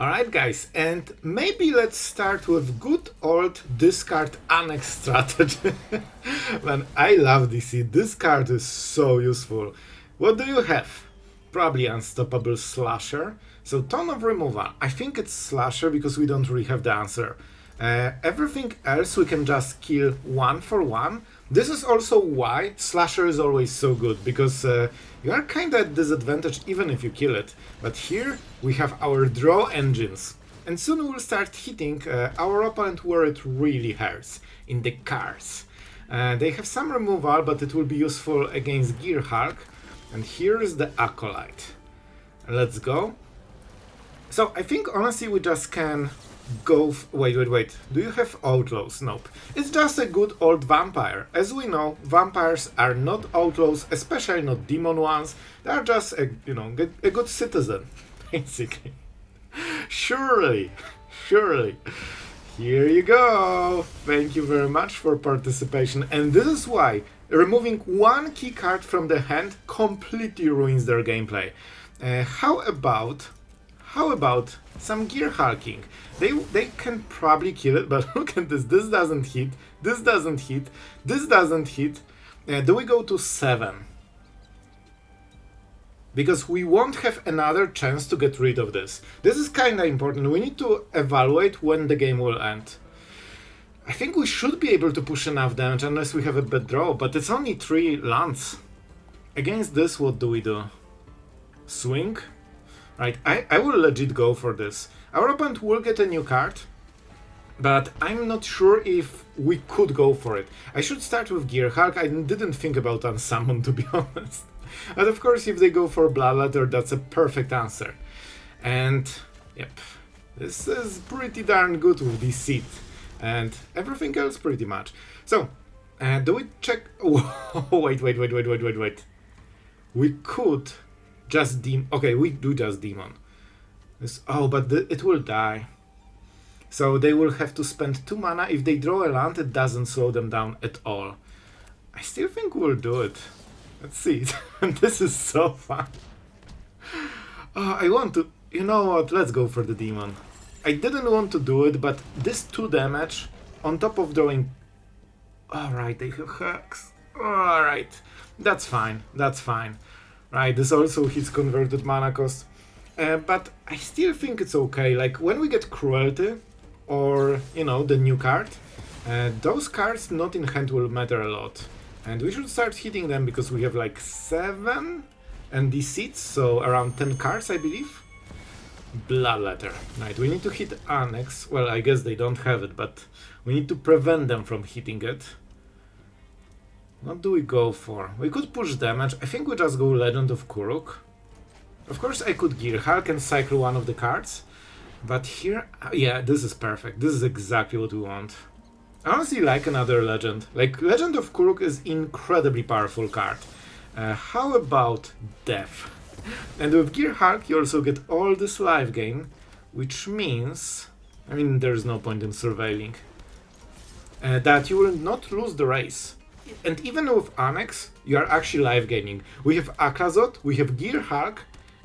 Alright guys, and maybe let's start with good old discard Annex strategy. Man, I love Deceit. This card is so useful. What do you have? Probably Unstoppable Slasher. So ton of removal. I think it's Slasher because we don't really have the answer. Everything else we can just kill one for one. This is also why Slasher is always so good, because you are kinda at disadvantage even if you kill it. But here we have our draw engines. And soon we'll start hitting our opponent where it really hurts, in the cars. They have some removal, but it will be useful against Gearhulk. And here is the Acolyte. Let's go. So I think honestly we just can go... Wait. Do you have outlaws? Nope. It's just a good old vampire. As we know, vampires are not outlaws, especially not demon ones. They are just a good citizen, basically. Surely. Here you go. Thank you very much for participation. And this is why removing one key card from the hand completely ruins their gameplay. How about some Gearhulking? They can probably kill it, but look at this. This doesn't hit. This doesn't hit. This doesn't hit. Do we go to 7? Because we won't have another chance to get rid of this. This is kinda important. We need to evaluate when the game will end. I think we should be able to push enough damage unless we have a bad draw, but it's only 3 lands. Against this, what do we do? Swing? Right, I will legit go for this. Our opponent will get a new card, but I'm not sure if we could go for it. I should start with Gearhulk. I didn't think about Unsummon, to be honest. But of course, if they go for Bloodletter, that's a perfect answer. And, yep, this is pretty darn good with Deceit. And everything else pretty much. So, do we check... Wait. We could... just demon. Okay, we do just demon. But it will die. So they will have to spend 2 mana. If they draw a land, it doesn't slow them down at all. I still think we'll do it. Let's see. This is so fun. I want to... You know what? Let's go for the demon. I didn't want to do it, but this 2 damage on top of drawing... Alright, they have hacks. Alright. That's fine. Right, this also hits converted mana cost. But I still think it's okay. Like, when we get Cruelty, or, the new card, those cards not in hand will matter a lot. And we should start hitting them because we have like 7 and Deceit, so around 10 cards, I believe. Bloodletter. Right, we need to hit Annex. Well, I guess they don't have it, but we need to prevent them from hitting it. What do we go for? We could push damage. I think we just go Legend of Kuruk. Of course I could Gearhulk and cycle one of the cards. But here... Yeah, this is perfect. This is exactly what we want. I honestly like another Legend. Like, Legend of Kuruk is incredibly powerful card. How about Death? And with Gearhulk you also get all this life gain, which means... I mean, there's no point in surveilling. That you will not lose the race. And even with Annex, you are actually life gaining. We have Aclazotz, we have Gearhulk,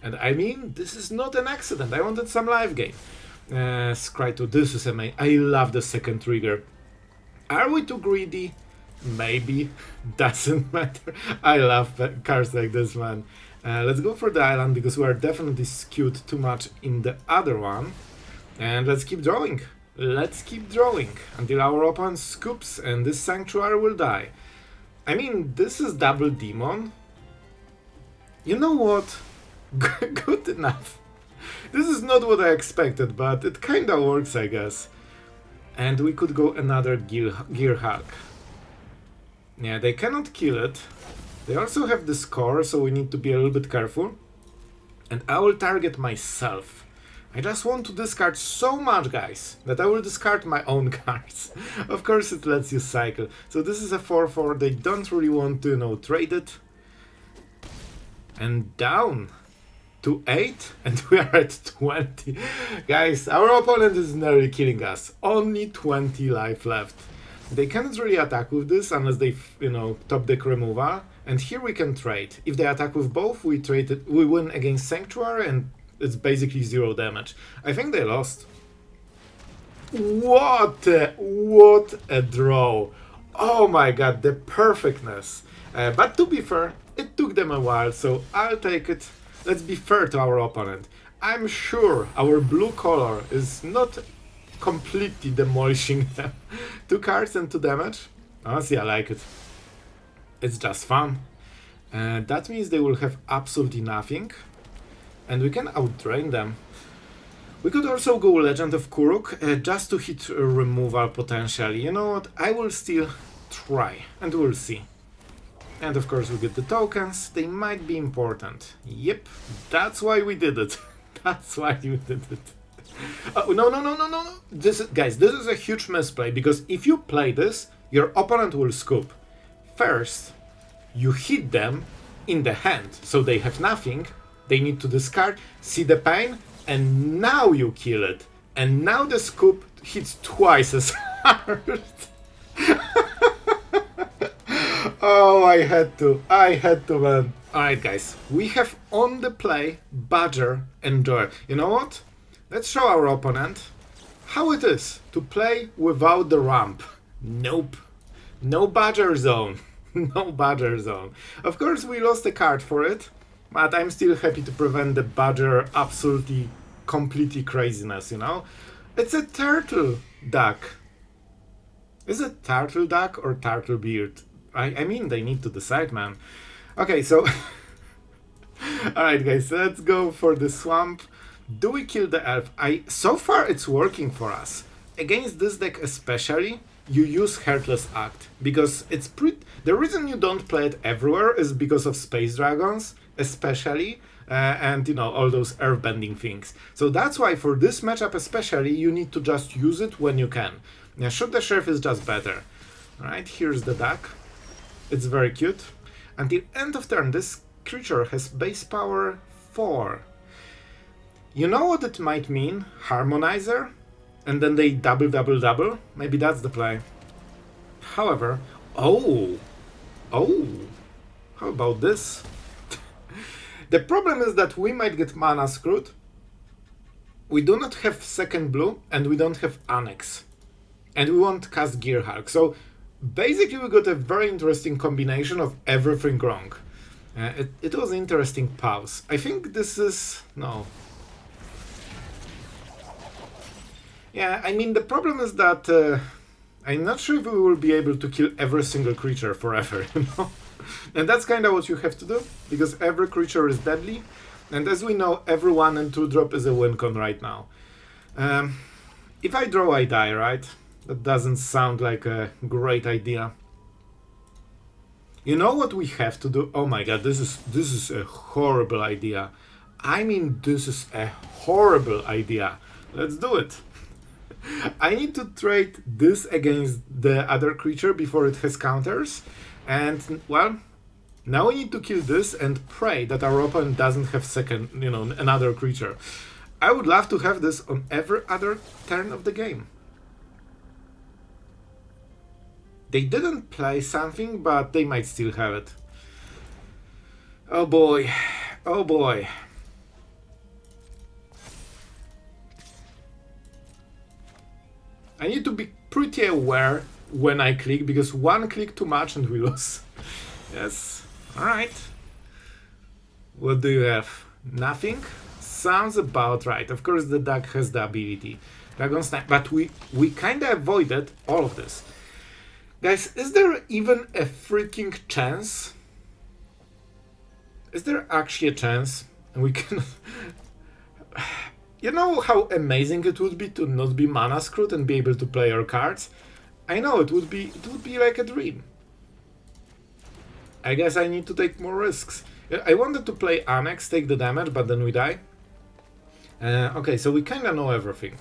and I mean, this is not an accident. I wanted some life gain. Scry2, this is amazing. I love the second trigger. Are we too greedy? Maybe. Doesn't matter. I love cards like this, man. Let's go for the island because we are definitely skewed too much in the other one. And let's keep drawing. Let's keep drawing until our opponent scoops and this sanctuary will die. I mean, this is double demon. You know what? Good enough. This is not what I expected, but it kinda works, I guess. And we could go another Gearhulk. Yeah, they cannot kill it. They also have the score, so we need to be a little bit careful. And I will target myself. I just want to discard so much, guys, that I will discard my own cards. Of course, it lets you cycle. So this is a 4/4. They don't really want to, trade it. And down to 8, and we are at 20. Guys, our opponent is nearly killing us. Only 20 life left. They cannot really attack with this unless they, top deck removal. And here we can trade. If they attack with both, we win against Sanctuary, and it's basically 0 damage. I think they lost. What a draw. Oh my god, the perfectness. But to be fair, it took them a while, so I'll take it. Let's be fair to our opponent. I'm sure our blue color is not completely demolishing them. 2 cards and 2 damage. Honestly, I like it. It's just fun. That means they will have absolutely nothing. And we can outdrain them. We could also go Legend of Kuruk, just to hit removal potentially. You know what? I will still try, and we'll see. And of course we get the tokens. They might be important. Yep, that's why we did it. That's why we did it. Oh, no. Guys, this is a huge misplay, because if you play this, your opponent will scoop. First, you hit them in the hand, so they have nothing. They need to discard, see the pain, and now you kill it. And now the scoop hits twice as hard. Oh, I had to, man. Alright, guys, we have on the play Badger and Joy. You know what? Let's show our opponent how it is to play without the ramp. Nope. No Badger zone. No Badger zone. Of course, we lost a card for it, but I'm still happy to prevent the Badger absolutely, completely craziness, you know? It's a turtle duck. Is it turtle duck or turtle beard? I mean, they need to decide, man. Okay, so... Alright, guys, let's go for the swamp. Do we kill the elf? So far, it's working for us. Against this deck especially, you use Heartless Act, because it's the reason you don't play it everywhere is because of Space Dragons, especially, and, you know, all those earthbending things. So that's why for this matchup especially, you need to just use it when you can. Now, Shoot the Sheriff is just better. Alright, here's the duck. It's very cute. Until end of turn, this creature has base power 4. You know what it might mean? Harmonizer? And then they double. Maybe that's the play. However, oh, how about this? The problem is that we might get mana screwed. We do not have second blue, and we don't have Annex. And we won't cast Gearhulk. So basically we got a very interesting combination of everything wrong. It was an interesting pause. I think this is... no. Yeah, I mean, the problem is that I'm not sure if we will be able to kill every single creature forever, you know? And that's kind of what you have to do, because every creature is deadly. And as we know, every 1 and 2 drop is a win con right now. If I draw, I die, right? That doesn't sound like a great idea. You know what we have to do? Oh my god, this is a horrible idea. I mean, this is a horrible idea. Let's do it. I need to trade this against the other creature before it has counters. And, well, now we need to kill this and pray that our opponent doesn't have second, you know, another creature. I would love to have this on every other turn of the game. They didn't play something, but they might still have it. Oh boy. Oh boy. I need to be pretty aware when I click, because one click too much and we lose. Yes. Alright. What do you have? Nothing? Sounds about right. Of course the duck has the ability. Dragon Snipe. But we kinda avoided all of this. Guys, is there even a freaking chance? Is there actually a chance? And we can... You know how amazing it would be to not be mana screwed and be able to play our cards? I know, it would be like a dream. I guess I need to take more risks. I wanted to play Annex, take the damage, but then we die. Okay, so we kinda know everything.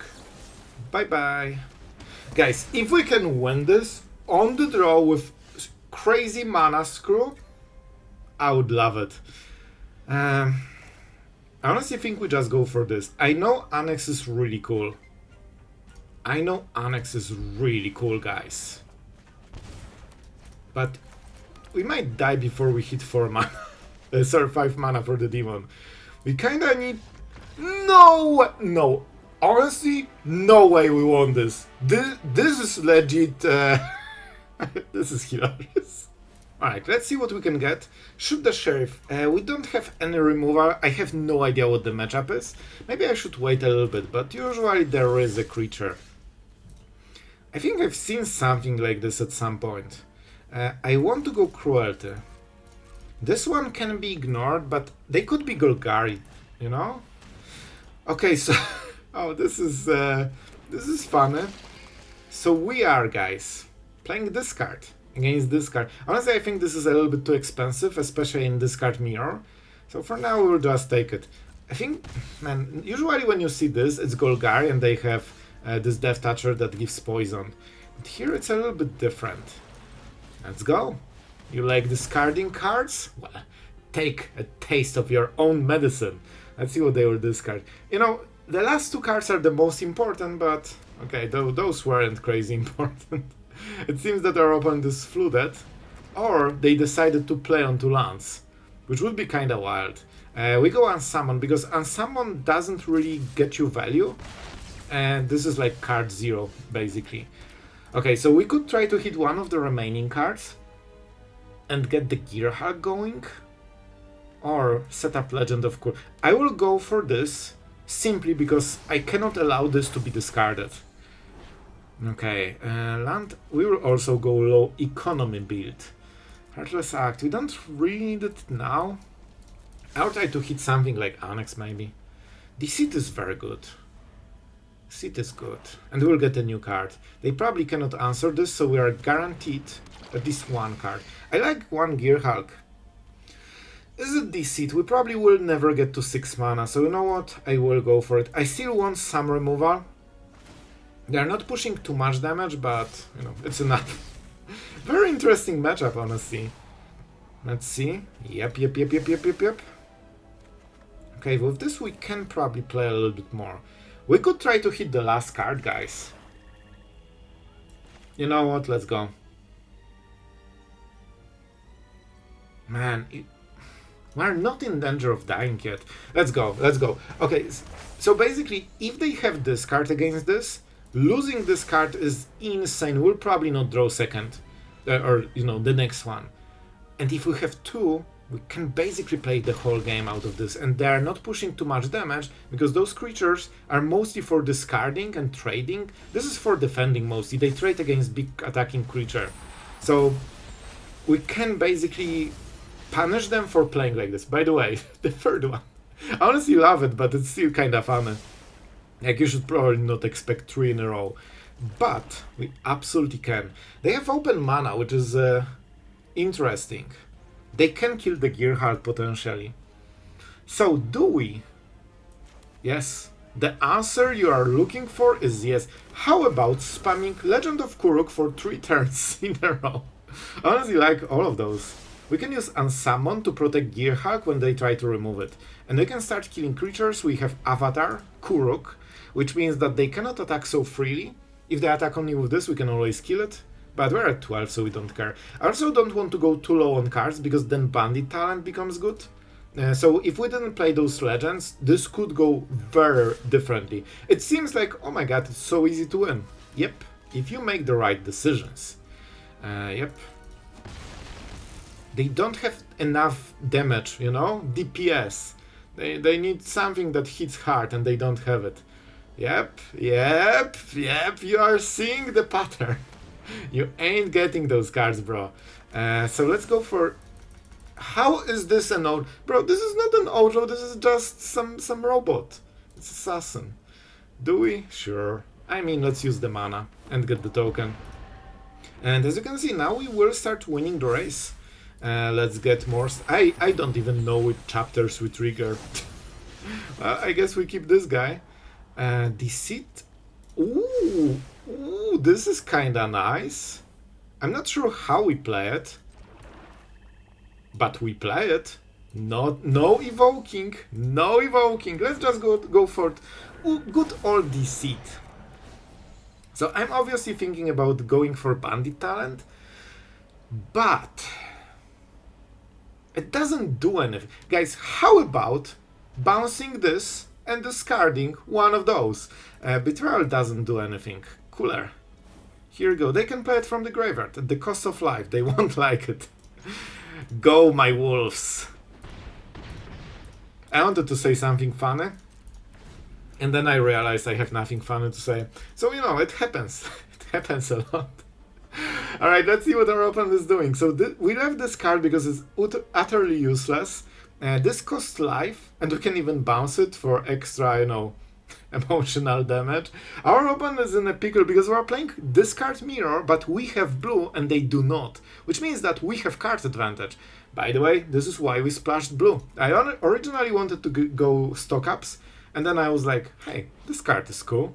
Bye-bye. Guys, if we can win this on the draw with crazy mana screw, I would love it. I honestly think we just go for this. I know Annex is really cool. Guys. But we might die before we hit 4 mana. Sorry, 5 mana for the demon. We kinda need No, no. Honestly, no way we won this. This is legit. This is hilarious. Alright, let's see what we can get. Shoot the sheriff. We don't have any removal. I have no idea what the matchup is. Maybe I should wait a little bit, but usually there is a creature. I think I've seen something like this at some point. I want to go Cruelty. This one can be ignored, but they could be Golgari, you know? Okay, so... oh, this is funny. So we are, guys, playing this card against this card. Honestly, I think this is a little bit too expensive, especially in this card mirror. So for now, we'll just take it. I think, man, usually when you see this, it's Golgari and they have this Death Toucher that gives poison. But here it's a little bit different. Let's go. You like discarding cards? Well, take a taste of your own medicine. Let's see what they will discard. You know, the last two cards are the most important, but okay, those weren't crazy important. It seems that our opponent is flooded, or they decided to play on two lands, which would be kinda wild. We go Unsummon, because Unsummon doesn't really get you value, and this is like card 0, basically. Okay, so we could try to hit one of the remaining cards, and get the Gearhulk going, or set up Legend of Kuruk. I will go for this, simply because I cannot allow this to be discarded. Okay, land, we will also go low economy build. Heartless Act, we don't really need it now. I'll try to hit something like Annex maybe. Deceit is very good. Deceit is good. And we'll get a new card. They probably cannot answer this, so we are guaranteed at least one card. I like one Gearhulk. Is it Deceit? We probably will never get to 6 mana, so you know what? I will go for it. I still want some removal. They are not pushing too much damage, but, you know, it's enough. Very interesting matchup, honestly. Let's see. Yep. Okay, with this we can probably play a little bit more. We could try to hit the last card, guys. You know what? Let's go. Man, we're not in danger of dying yet. Let's go. Okay, so basically, if they have this card against this, losing this card is insane. We'll probably not draw second, or, you know, the next one. And if we have two, we can basically play the whole game out of this. And they are not pushing too much damage, because those creatures are mostly for discarding and trading. This is for defending mostly. They trade against big attacking creature. So we can basically punish them for playing like this. By the way, the third one. I honestly love it, but it's still kind of funny. Like, you should probably not expect 3 in a row. But we absolutely can. They have open mana, which is interesting. They can kill the Gearhulk potentially. So, do we? Yes. The answer you are looking for is yes. How about spamming Legend of Kuruk for 3 turns in a row? I honestly like all of those. We can use Unsummon to protect Gearhulk when they try to remove it. And we can start killing creatures. We have Avatar, Kuruk, which means that they cannot attack so freely. If they attack only with this, we can always kill it. But we're at 12, so we don't care. I also don't want to go too low on cards, because then Bandit Talent becomes good. So if we didn't play those legends, this could go very differently. It seems like, oh my god, it's so easy to win. Yep, if you make the right decisions. Yep. They don't have enough damage, you know? DPS. They need something that hits hard, and they don't have it. Yep, you are seeing the pattern. You ain't getting those cards, bro. So let's go for... How is this an old... Bro, this is not an Ojo, this is just some robot. It's assassin. Do we? Sure. I mean, let's use the mana and get the token. And as you can see, now we will start winning the race. Let's get more... I don't even know which chapters we trigger. I guess we keep this guy. Deceit. Ooh, this is kinda nice. I'm not sure how we play it, but we play it. No evoking. Let's just go for it. Ooh, good old Deceit. So I'm obviously thinking about going for Bandit Talent, but it doesn't do anything. Guys, how about bouncing this and discarding one of those. Betrayal doesn't do anything. Cooler. Here you go. They can play it from the graveyard at the cost of life. They won't like it. Go, my wolves. I wanted to say something funny, and then I realized I have nothing funny to say. So, you know, it happens. It happens a lot. Alright, let's see what our opponent is doing. So we left this card because it's utterly useless. This costs life, and we can even bounce it for extra, you know, emotional damage. Our opponent is in a pickle because we're playing discard mirror, but we have blue and they do not, which means that we have card advantage. By the way, this is why we splashed blue. I originally wanted to go stock ups, and then I was like, hey, this card is cool.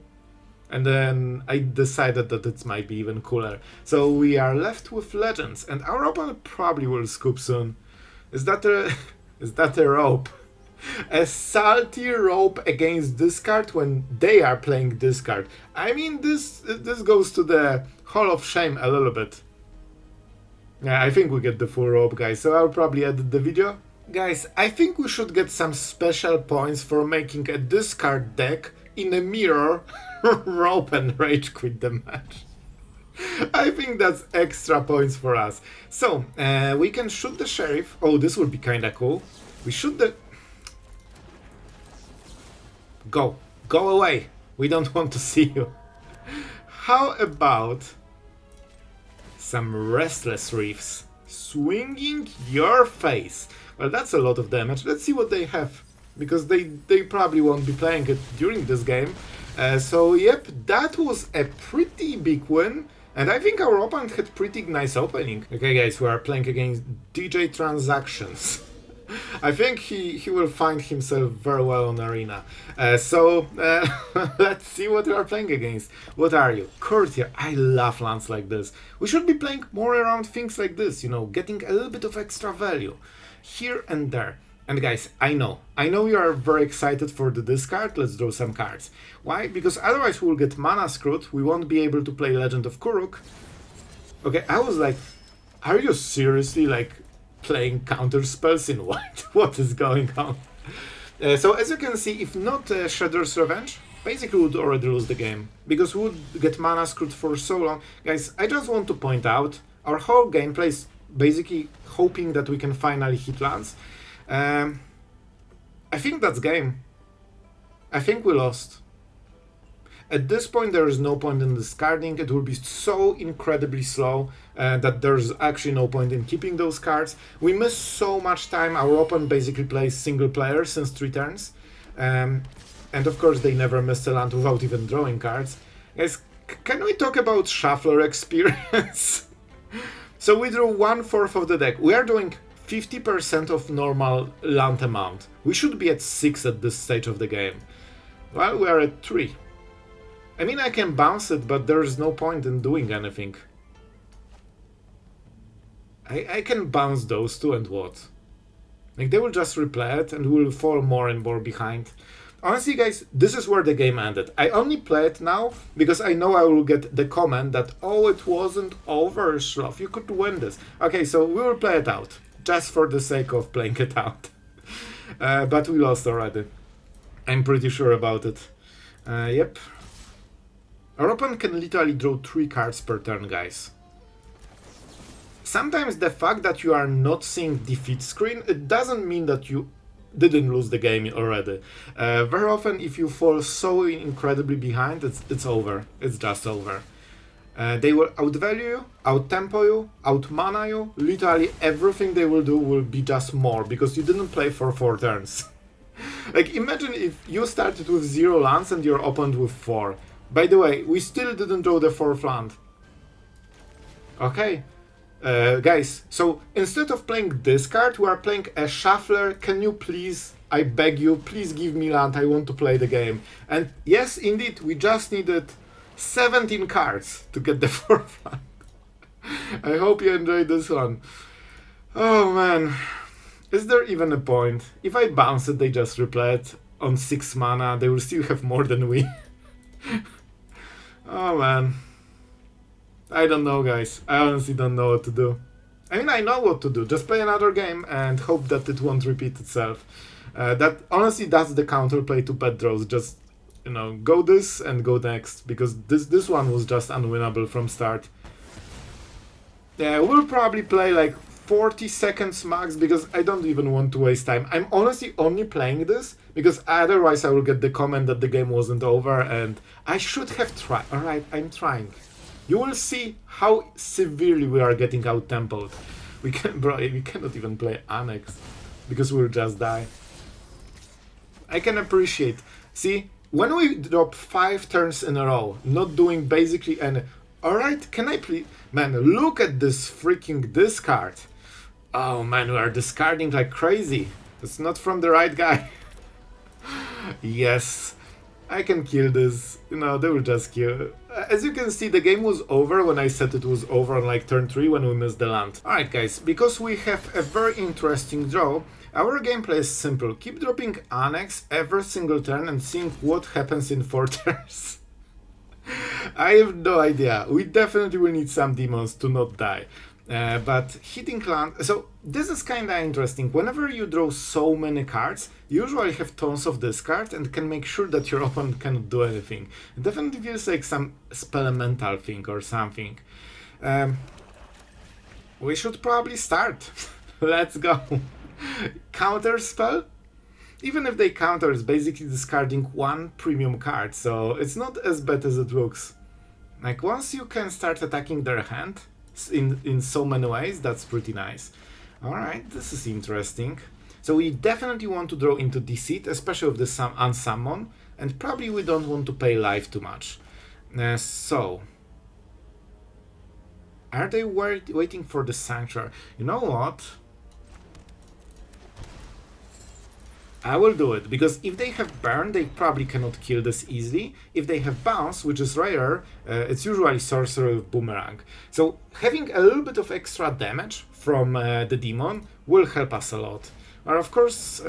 And then I decided that it might be even cooler. So we are left with legends, and our opponent probably will scoop soon. Is that a rope? A salty rope against discard when they are playing discard. I mean, this goes to the Hall of Shame a little bit. Yeah, I think we get the full rope, guys, so I'll probably edit the video. Guys, I think we should get some special points for making a discard deck in a mirror, rope and rage quit the match. I think that's extra points for us. So, we can shoot the sheriff. Oh, this would be kinda cool. We shoot the... Go away. We don't want to see you. How about some Restless Reefs? Swinging your face. Well, that's a lot of damage. Let's see what they have, because they probably won't be playing it during this game. So, yep, that was a pretty big win. And I think our opponent had pretty nice opening. Okay, guys, we are playing against DJ Transactions. I think he will find himself very well on Arena. So, let's see what we are playing against. What are you? Courtier. I love lands like this. We should be playing more around things like this, you know, getting a little bit of extra value here and there. And guys, I know you are very excited for the discard. Let's draw some cards. Why? Because otherwise we'll get mana screwed. We won't be able to play Legend of Kuruk. Okay, I was like, are you seriously like playing counter spells in white? What is going on? So as you can see, if not Shredder's Revenge, basically we would already lose the game, because we would get mana screwed for so long. Guys, I just want to point out, our whole gameplay is basically hoping that we can finally hit lands. I think that's game. I think we lost. At this point there is no point in discarding. It will be so incredibly slow that there's actually no point in keeping those cards. We miss so much time. Our opponent basically plays single player since 3 turns. And of course they never missed a land without even drawing cards. Guys, can we talk about shuffler experience? So we drew 1/4 of the deck. We are doing 50% of normal land amount. We should be at 6 at this stage of the game. Well, we are at 3. I mean, I can bounce it, but there's no point in doing anything. I can bounce those two and what? Like, they will just replay it and we will fall more and more behind. Honestly, guys, this is where the game ended. I only play it now because I know I will get the comment that, oh, it wasn't over, Sloth, you could win this. Okay, so we will play it out, just for the sake of playing it out. But we lost already. I'm pretty sure about it. Yep. Our opponent can literally draw 3 cards per turn, guys. Sometimes the fact that you are not seeing defeat screen, it doesn't mean that you didn't lose the game already. Very often, if you fall so incredibly behind, it's over. It's just over. They will outvalue you, outtempo you, outmana you. Literally everything they will do will be just more, because you didn't play for 4 turns. Like, imagine if you started with 0 lands and your opponent with 4. By the way, we still didn't draw the 4th land. Okay. Guys, so instead of playing this card, we are playing a shuffler. Can you please, I beg you, please give me land, I want to play the game. And yes, indeed, we just needed 17 cards to get the 4th land. I hope you enjoyed this one. Oh man, is there even a point? If I bounce it, they just replay it on 6 mana, they will still have more than we. Oh man. I don't know, guys. I honestly don't know what to do. I mean, I know what to do. Just play another game and hope that it won't repeat itself. That honestly, that's the counterplay to bad draws. Just go this and go next, because this one was just unwinnable from start. Yeah, we'll probably play like 40 seconds max, because I don't even want to waste time. I'm honestly only playing this because otherwise I will get the comment that the game wasn't over, and I should have tried. Alright, I'm trying. You will see how severely we are getting out-tempoed. We cannot even play Annex because we'll just die. I can appreciate. See, when we drop 5 turns in a row, not doing basically any... Alright, can I please... Man, look at this freaking discard. Oh man, we are discarding like crazy. It's not from the right guy. Yes, I can kill this. They will just kill. As you can see, the game was over when I said it was over on like turn 3 when we missed the land. Alright guys, because we have a very interesting draw, our gameplay is simple. Keep dropping Annex every single turn and seeing what happens in 4 turns. I have no idea. We definitely will need some demons to not die. But hitting land... So this is kinda interesting. Whenever you draw so many cards, you usually have tons of discard and can make sure that your opponent cannot do anything. It definitely feels like some spell-elemental thing or something. We should probably start. Let's go. Counter spell? Even if they counter, it's basically discarding 1 premium card, so it's not as bad as it looks. Like, once you can start attacking their hand in so many ways, that's pretty nice. Alright, this is interesting. So we definitely want to draw into Deceit, especially with the Unsummon, and probably we don't want to pay life too much. So... Are they waiting for the Sanctuary? You know what? I will do it, because if they have Burn, they probably cannot kill this easily. If they have Bounce, which is rare, it's usually Sorcerer with Boomerang. So having a little bit of extra damage from the Demon will help us a lot. Or of course,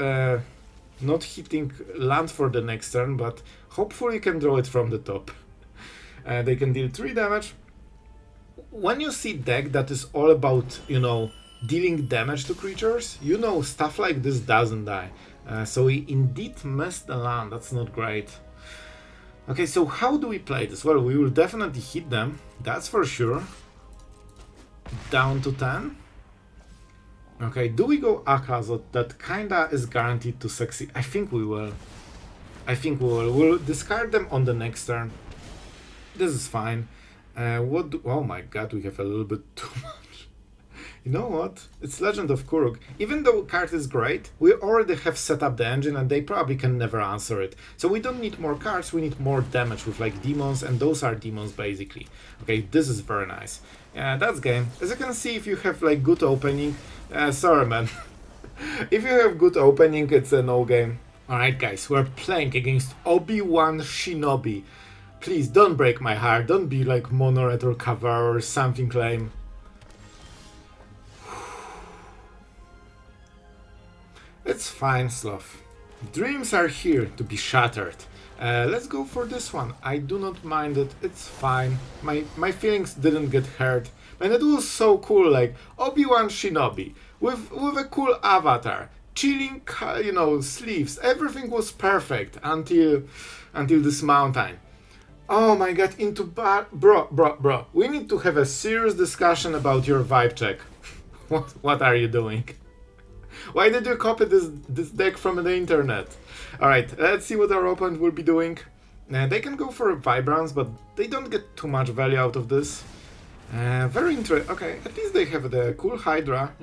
not hitting land for the next turn, but hopefully you can draw it from the top. They can deal 3 damage. When you see deck that is all about, dealing damage to creatures, stuff like this doesn't die. So we indeed missed the land, that's not great. Okay, so how do we play this? Well, we will definitely hit them, that's for sure. Down to 10. Okay, do we go Aclazotz? That kinda is guaranteed to succeed. I think we will. We'll discard them on the next turn. This is fine. Oh my god, we have a little bit too much. You know what? It's Legend of Kuruk. Even though card is great, we already have set up the engine and they probably can never answer it. So we don't need more cards, we need more damage with like demons, and those are demons basically. Okay, this is very nice. Yeah, that's game. As you can see, if you have like good opening... sorry man. If you have good opening, it's a no game. Alright guys, we're playing against Obi-Wan Shinobi. Please don't break my heart, don't be like Monoret or Kavar or something lame. It's fine, Sloth. Dreams are here to be shattered. Let's go for this one. I do not mind it, it's fine. My feelings didn't get hurt. And it was so cool, like Obi-Wan Shinobi with a cool avatar, chilling, sleeves. Everything was perfect until this mountain. Oh my god, bro. We need to have a serious discussion about your vibe check. What are you doing? Why did you copy this deck from the internet? Alright, let's see what our opponent will be doing. They can go for Vibrance, but they don't get too much value out of this. Very interesting. Okay, at least they have the cool Hydra,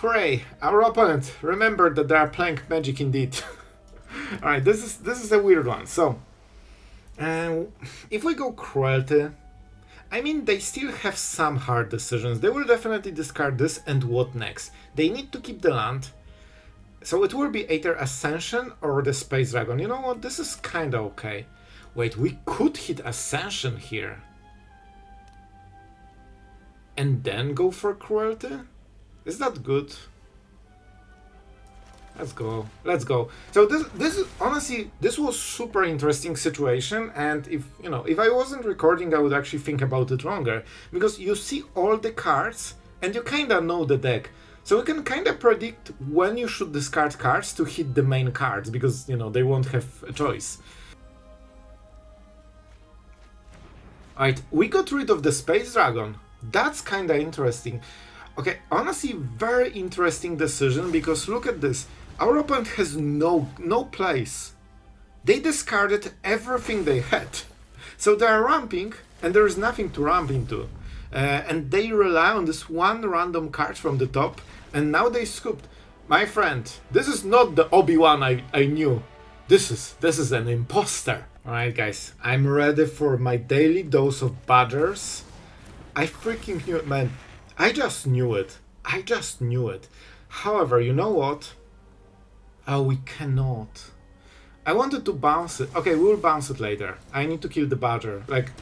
Hooray! Our opponent remembered that they are playing Magic indeed. Alright, this is a weird one. So, if we go Cruelty, I mean, they still have some hard decisions. They will definitely discard this, and what next? They need to keep the land. So it will be either Ascension or the Space Dragon. You know what? This is kinda okay. Wait, we could hit Ascension here. And then go for Cruelty? Is that good? Let's go. So this is honestly, this was super interesting situation, and if I wasn't recording, I would actually think about it longer, because you see all the cards and you kinda know the deck. So we can kinda predict when you should discard cards to hit the main cards, because, you know, they won't have a choice. Alright, we got rid of the Space Dragon. That's kinda interesting. Okay, honestly, very interesting decision, because look at this. Our opponent has no place. They discarded everything they had. So they are ramping, and there is nothing to ramp into. And they rely on this one random card from the top, and now they scooped. My friend, this is not the Obi-Wan I knew. This is an imposter. Alright guys, I'm ready for my daily dose of badgers. I freaking knew it, man. I just knew it. I just knew it. However, you know what? Oh, we cannot. I wanted to bounce it. Okay, we'll bounce it later. I need to kill the badger. Like,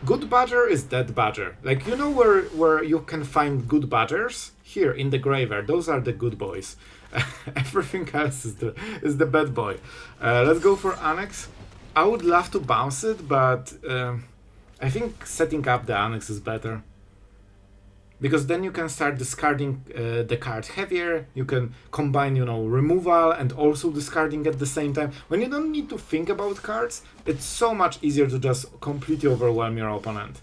good badger is dead badger. Like, you know where you can find good badgers? Here, in the graveyard. Those are the good boys. Everything else is the bad boy. Let's go for Annex. I would love to bounce it, but I think setting up the Annex is better. Because then you can start discarding the card heavier, you can combine, you know, removal and also discarding at the same time. When you don't need to think about cards, it's so much easier to just completely overwhelm your opponent.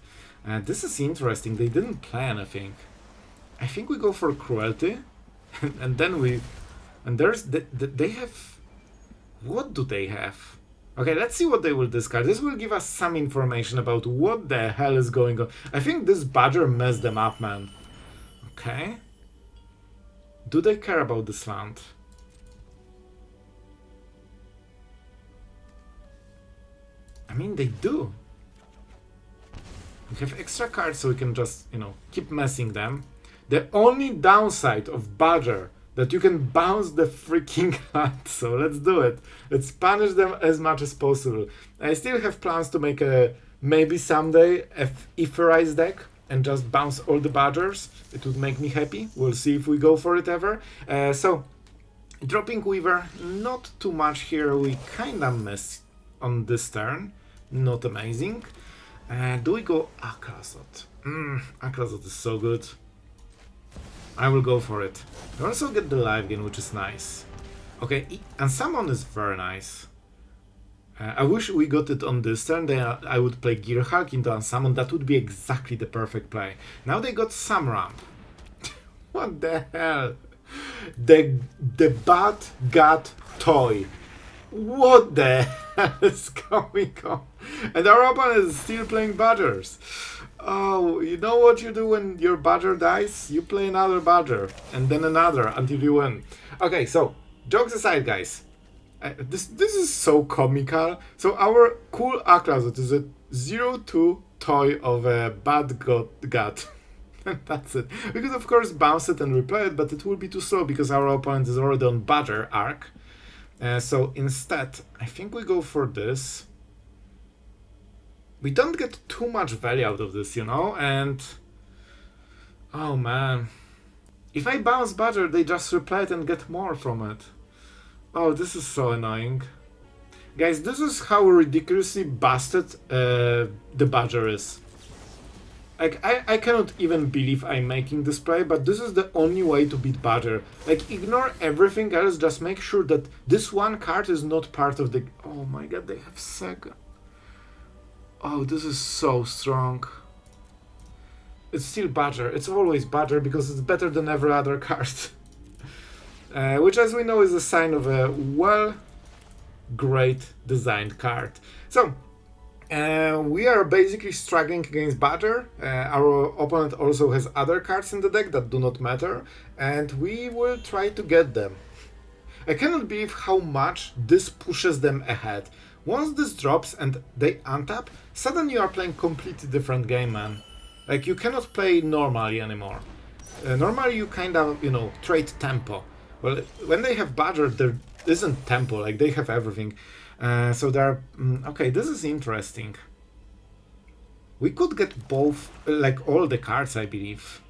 This is interesting, they didn't play anything. I think we go for Cruelty, and then there's, they have, what do they have? Okay, let's see what they will discard. This will give us some information about what the hell is going on. I think this badger messed them up, man. Okay. Do they care about this land? I mean, they do. We have extra cards, so we can just, you know, keep messing them. The only downside of badger that you can bounce the freaking land, so let's do it. Let's punish them as much as possible. I still have plans to make a, maybe someday, a Etherize deck and just bounce all the badgers. It would make me happy. We'll see if we go for it ever. So, dropping Weaver, not too much here. We kinda missed on this turn. Not amazing. Do we go Aclazotz? Aclazotz is so good. I will go for it. I also get the live gain, which is nice. Okay, Unsummon is very nice. I wish we got it on this turn. I would play Gearhulk into Unsummon. That would be exactly the perfect play. Now they got some ramp. What the hell? The Bat got toy. What the hell is going on? And our opponent is still playing badgers. Oh, you know what you do when your badger dies? You play another badger, and then another, until you win. Okay, so, jokes aside, guys. This is so comical. So our cool Aclazotz is a 0-2 toy of a bad god. That's it. We could, of course, bounce it and replay it, but it will be too slow because our opponent is already on badger arc. So instead, I think we go for this. We don't get too much value out of this, you know, and... Oh man. If I bounce badger, they just replay it and get more from it. Oh, this is so annoying. Guys, this is how ridiculously busted the badger is. Like, I cannot even believe I'm making this play, but this is the only way to beat badger. Like, ignore everything else, just make sure that this one card is not part of the... Oh my god, they have second. Oh, this is so strong. It's still badger. It's always badger because it's better than every other card. Which, as we know, is a sign of a great designed card. So, we are basically struggling against badger. Our opponent also has other cards in the deck that do not matter, and we will try to get them. I cannot believe how much this pushes them ahead. Once this drops and they untap, suddenly you are playing completely different game, man. Like, you cannot play normally anymore. Normally you kind of, you know, trade tempo. Well, when they have badger, there isn't tempo, like they have everything. So they're... okay, this is interesting. We could get both, like all the cards, I believe.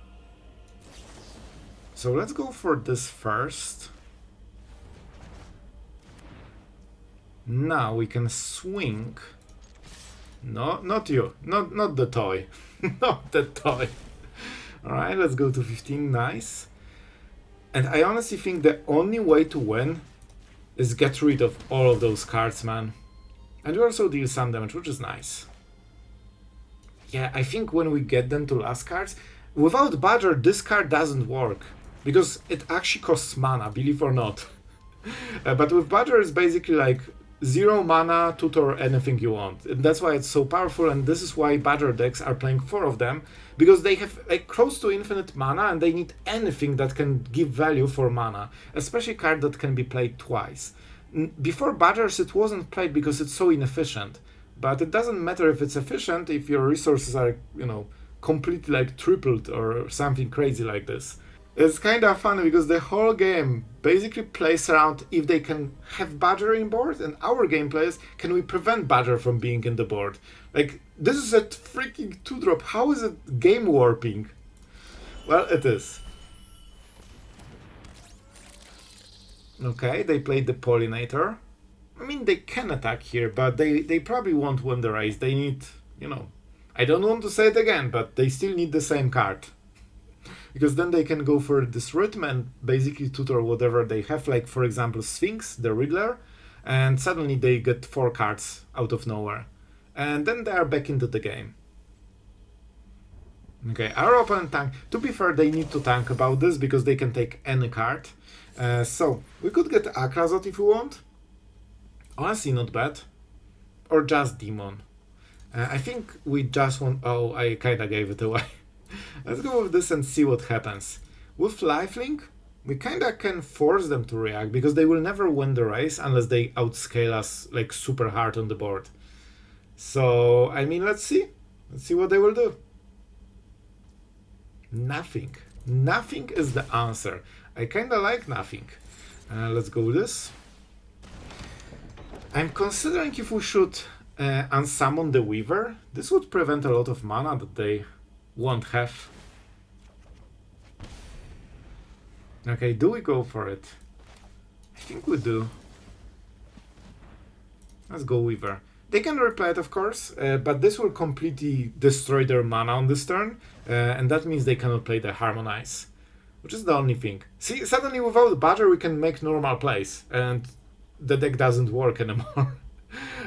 So let's go for this first. Now we can swing. No, not you. Not the toy. Not the toy. Alright, let's go to 15, nice. And I honestly think the only way to win is get rid of all of those cards, man. And we also deal some damage, which is nice. Yeah, I think when we get them to last cards, without Badger, this card doesn't work. Because it actually costs mana, believe or not. But with Badger, it's basically like 0 mana, tutor anything you want. And that's why it's so powerful, and this is why Badger decks are playing 4 of them, because they have like close to infinite mana and they need anything that can give value for mana, especially a card that can be played twice. Before Badgers it wasn't played because it's so inefficient, but it doesn't matter if it's efficient if your resources are, you know, completely like tripled or something crazy like this. It's kind of funny because the whole game basically plays around if they can have Badger in board, and our gameplay is, can we prevent Badger from being in the board? Like, this is a freaking 2-drop. How is it game warping? Well, it is. Okay, they played the Pollinator. I mean, they can attack here, but they probably won't win the race. They need, you know, I don't want to say it again, but they still need the same card. Because then they can go for this rhythm and basically tutor whatever they have, like for example Sphinx, the Riddler, and suddenly they get 4 cards out of nowhere. And then they are back into the game. Okay, our opponent tank. To be fair, they need to tank about this because they can take any card. So, we could get Aclazotz if we want. Honestly, not bad. Or just Demon. I think we just want... Oh, I kinda gave it away. Let's go with this and see what happens. With Lifelink, we kinda can force them to react, because they will never win the race unless they outscale us like super hard on the board. So, I mean, let's see. Let's see what they will do. Nothing. Nothing is the answer. I kinda like nothing. Let's go with this. I'm considering if we should unsummon the Weaver. This would prevent a lot of mana that they won't have. Okay, do we go for it? I think we do. Let's go Weaver. They can replay it, of course, but this will completely destroy their mana on this turn, and that means they cannot play the Harmonize, which is the only thing. See, suddenly without Badger we can make normal plays, and the deck doesn't work anymore.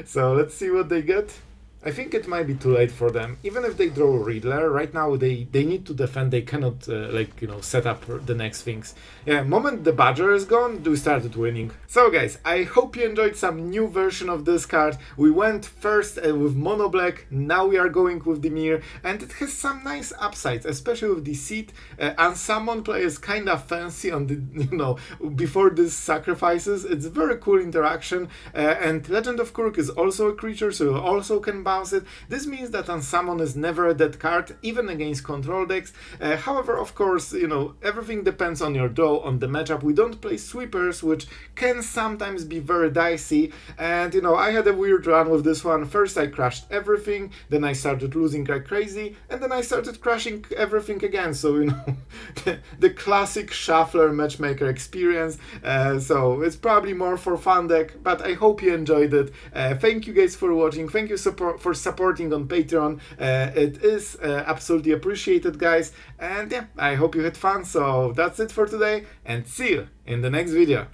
So let's see what they get. I think it might be too late for them. Even if they draw Riddler, right now they need to defend, they cannot like, you know, set up the next things. Yeah, moment the Badger is gone, we started winning. So guys, I hope you enjoyed some new version of this card. We went first with Mono Black, now we are going with Dimir, and it has some nice upsides, especially with Deceit. Unsummon play is kinda fancy on the, you know, before these sacrifices. It's very cool interaction, and Legend of Kuruk is also a creature, so you also can bounce it. This means that Unsummon is never a dead card, even against control decks. However, of course, you know, everything depends on your draw, on the matchup. We don't play sweepers, which can sometimes be very dicey, and you know, I had a weird run with this one. First I crashed everything, then I started losing like crazy, and then I started crashing everything again, so you know, the classic shuffler matchmaker experience. So it's probably more for fun deck, but I hope you enjoyed it. Thank you guys for watching, thank you for supporting on Patreon. It is absolutely appreciated, guys, and yeah, I hope you had fun. So that's it for today, and see you in the next video.